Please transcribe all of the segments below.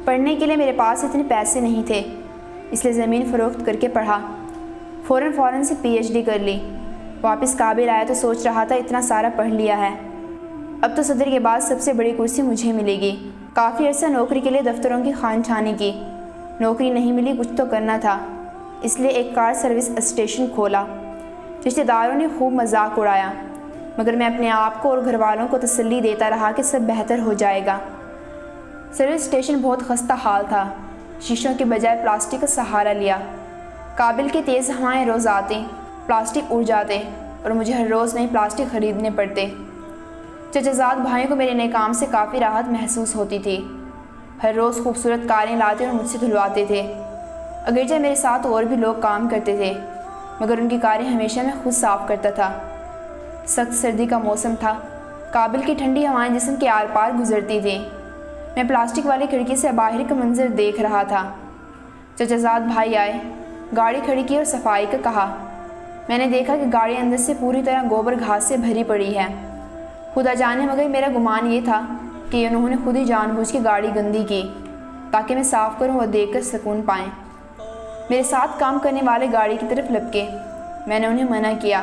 پڑھنے کے لیے میرے پاس اتنے پیسے نہیں تھے، اس لیے زمین فروخت کر کے پڑھا۔ فوراً سے پی ایچ ڈی کر لی۔ واپس کابل آیا تو سوچ رہا تھا اتنا سارا پڑھ لیا ہے، اب تو صدر کے بعد سب سے بڑی کرسی مجھے ملے گی۔ کافی عرصہ نوکری کے لیے دفتروں کی خوان چھانی کی، نوکری نہیں ملی، کچھ تو کرنا تھا، اس لیے ایک کار سروس اسٹیشن کھولا۔ رشتہ داروں نے خوب مذاق اڑایا، مگر میں اپنے آپ کو اور گھر والوں کو تسلی دیتا رہا کہ سب بہتر ہو جائے گا۔ سروس اسٹیشن بہت خستہ حال تھا، شیشوں کے بجائے پلاسٹک کا سہارا لیا۔ کابل کی تیز ہوائیں روز آتی، پلاسٹک اڑ جاتے اور مجھے ہر روز نئی پلاسٹک خریدنے پڑتے۔ چچا زاد بھائیوں کو میرے نئے کام سے کافی راحت محسوس ہوتی تھی، ہر روز خوبصورت کاریں لاتے اور مجھ سے دھلواتے تھے۔ اگرچہ میرے ساتھ اور بھی لوگ کام کرتے تھے، مگر ان کی کاریں ہمیشہ میں خود صاف کرتا تھا۔ سخت سردی کا موسم تھا، کابل کی ٹھنڈی ہوائیں جسم کے آر پار گزرتی تھیں۔ میں پلاسٹک والی کھڑکی سے باہر کا منظر دیکھ رہا تھا۔ چچا زاد بھائی آئے، گاڑی کھڑی کی اور صفائی کا کہا۔ میں نے دیکھا کہ گاڑی اندر سے پوری طرح گوبر گھاس سے بھری پڑی ہے۔ خدا جانے مگر میرا گمان یہ تھا کہ انہوں نے خود ہی جان بوجھ کے گاڑی گندی کی تاکہ میں صاف کروں اور دیکھ کر سکون پائیں۔ میرے ساتھ کام کرنے والے گاڑی کی طرف لپکے، میں نے انہیں منع کیا۔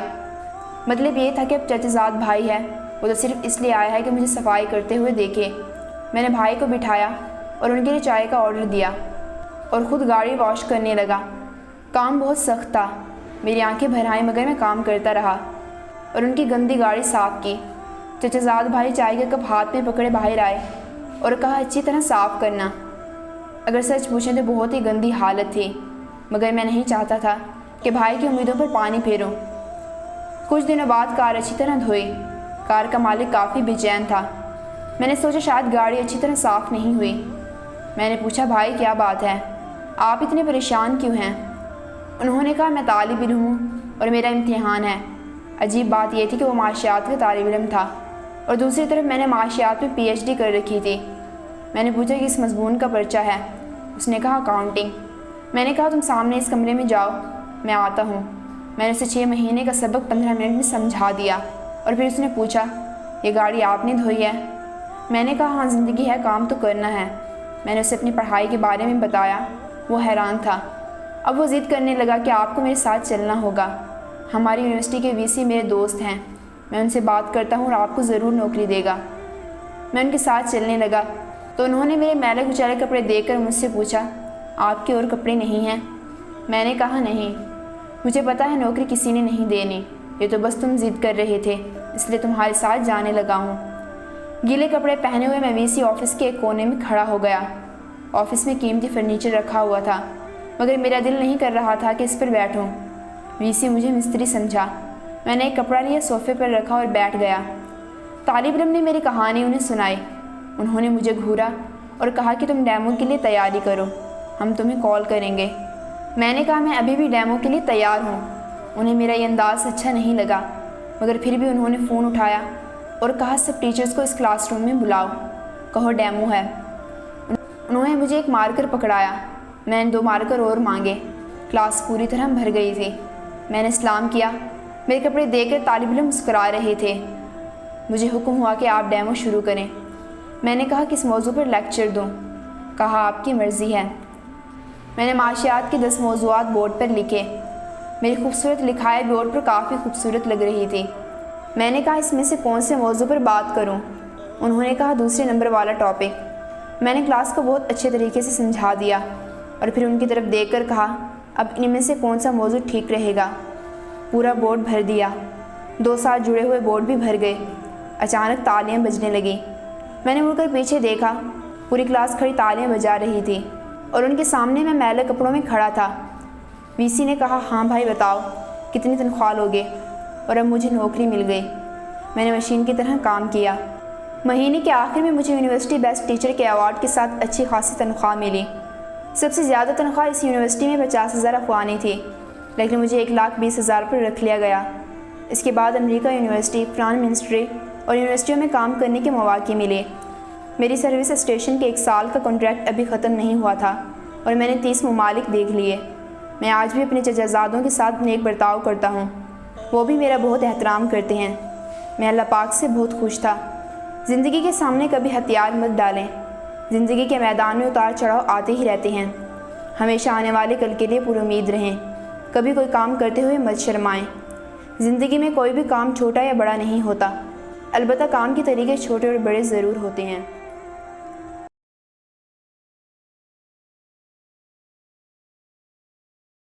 مطلب یہ تھا کہ اب چچا زاد بھائی ہے، وہ تو صرف اس لیے آیا ہے کہ مجھے صفائی کرتے ہوئے دیکھے۔ میں نے بھائی کو بٹھایا اور ان کے لیے چائے کا آرڈر دیا اور خود گاڑی واش کرنے لگا۔ کام بہت سخت تھا، میری آنکھیں بھر آئیں مگر میں کام کرتا رہا اور ان کی گندی گاڑی صاف کی۔ چچا زاد بھائی چائے کا کپ ہاتھ میں پکڑے باہر آئے اور کہا اچھی طرح صاف کرنا۔ اگر سچ پوچھیں تو بہت ہی گندی حالت تھی، مگر میں نہیں چاہتا تھا کہ بھائی کی امیدوں پر پانی پھیروں۔ کچھ دنوں بعد کار اچھی طرح دھوئی، کار کا مالک کافی بے چین تھا۔ میں نے سوچا شاید گاڑی اچھی طرح صاف نہیں ہوئی۔ میں نے پوچھا بھائی کیا بات ہے، آپ اتنے پریشان کیوں ہیں؟ انہوں نے کہا میں طالب علم ہوں اور میرا امتحان ہے۔ عجیب بات یہ تھی کہ وہ معاشیات کا طالب علم تھا اور دوسری طرف میں نے معاشیات میں پی ایچ ڈی کر رکھی تھی۔ میں نے پوچھا کہ اس مضمون کا پرچہ ہے؟ اس نے کہا اکاؤنٹنگ۔ میں نے کہا تم سامنے اس کمرے میں جاؤ، میں آتا ہوں۔ میں نے اسے 6 مہینے کا سبق 15 منٹ میں سمجھا دیا اور پھر اس نے پوچھا یہ گاڑی آپ نے دھوئی ہے؟ میں نے کہا ہاں، زندگی ہے، کام تو کرنا ہے۔ میں نے اسے اپنی پڑھائی کے بارے میں بتایا، وہ حیران تھا۔ اب وہ ضد کرنے لگا کہ آپ کو میرے ساتھ چلنا ہوگا، ہماری یونیورسٹی کے وی سی میرے دوست ہیں، میں ان سے بات کرتا ہوں اور آپ کو ضرور نوکری دے گا۔ میں ان کے ساتھ چلنے لگا تو انہوں نے میرے میلے کچیلے کپڑے دیکھ کر مجھ سے پوچھا آپ کے اور کپڑے نہیں ہیں؟ میں نے کہا نہیں، مجھے پتا ہے نوکری کسی نے نہیں دینی، یہ تو بس تم ضد کر رہے تھے، اس لیے تمہارے ساتھ جانے لگا ہوں۔ گیلے کپڑے پہنے ہوئے میں وی سی آفس کے ایک کونے میں کھڑا ہو گیا۔ آفس میں قیمتی فرنیچر رکھا ہوا تھا، مگر میرا دل نہیں کر رہا تھا کہ اس پر بیٹھوں۔ وی سی مجھے مستری سمجھا۔ میں نے ایک کپڑا لیا، صوفے پر رکھا اور بیٹھ گیا۔ طالب علم نے میری کہانی انہیں سنائی۔ انہوں نے مجھے گھورا اور کہا کہ تم ڈیمو کے لیے تیاری کرو، ہم تمہیں کال کریں گے۔ میں نے کہا میں ابھی بھی ڈیمو کے لیے تیار ہوں۔ انہیں میرا یہ انداز اچھا نہیں لگا، مگر پھر بھی انہوں نے فون اٹھایا اور کہا سب ٹیچرز کو اس کلاس روم میں بلاؤ، کہو ڈیمو ہے۔ انہوں نے مجھے ایک مارکر پکڑایا، میں نے 2 مارکر اور مانگے۔ کلاس پوری طرح بھر گئی تھی۔ میں نے سلام کیا۔ میرے کپڑے دیکھ کر طالب علم مسکرا رہے تھے۔ مجھے حکم ہوا کہ آپ ڈیمو شروع کریں۔ میں نے کہا کس موضوع پر لیکچر دوں؟ کہا آپ کی مرضی ہے۔ میں نے معاشیات کے 10 موضوعات بورڈ پر لکھے۔ میری خوبصورت لکھائی بورڈ پر کافی خوبصورت لگ رہی تھی۔ میں نے کہا اس میں سے کون سے موضوع پر بات کروں؟ انہوں نے کہا دوسرے نمبر والا ٹاپک۔ میں نے کلاس کو بہت اچھے طریقے سے سمجھا دیا اور پھر ان کی طرف دیکھ کر کہا اب ان میں سے کون سا موضوع ٹھیک رہے گا؟ پورا بورڈ بھر دیا۔ 2 ساتھ جڑے ہوئے بورڈ بھی بھر گئے۔ اچانک تالیاں بجنے لگیں۔ میں نے مڑ کر پیچھے دیکھا، پوری کلاس کھڑی تالیاں بجا رہی تھی اور ان کے سامنے میں میلے کپڑوں میں کھڑا تھا۔ وی سی نے کہا ہاں بھائی بتاؤ کتنی تنخواہ لوگے؟ اور اب مجھے نوکری مل گئی۔ میں نے مشین کی طرح کام کیا۔ مہینے کے آخر میں مجھے یونیورسٹی بیسٹ ٹیچر کے ایوارڈ کے ساتھ اچھی خاصی تنخواہ ملی۔ سب سے زیادہ تنخواہ اس یونیورسٹی میں 50,000 افغانی تھی، لیکن مجھے 1,20,000 پر رکھ لیا گیا۔ اس کے بعد امریکہ یونیورسٹی، فرانس منسٹری اور یونیورسٹیوں میں کام کرنے کے مواقع ملے۔ میری سروس اسٹیشن کے 1 سال کا کنٹریکٹ ابھی ختم نہیں ہوا تھا اور میں نے 30 ممالک دیکھ لیے۔ میں آج بھی اپنے چچا زادوں کے ساتھ نیک برتاؤ کرتا ہوں، وہ بھی میرا بہت احترام کرتے ہیں۔ میں اللہ پاک سے بہت خوش تھا۔ زندگی کے سامنے کبھی ہتھیار مت ڈالیں، زندگی کے میدان میں اتار چڑھاؤ آتے ہی رہتے ہیں۔ ہمیشہ آنے والے کل کے لیے پر امید رہیں، کبھی کوئی کام کرتے ہوئے مت شرمائیں۔ زندگی میں کوئی بھی کام چھوٹا یا بڑا نہیں ہوتا، البتہ کام کے طریقے چھوٹے اور بڑے ضرور ہوتے ہیں۔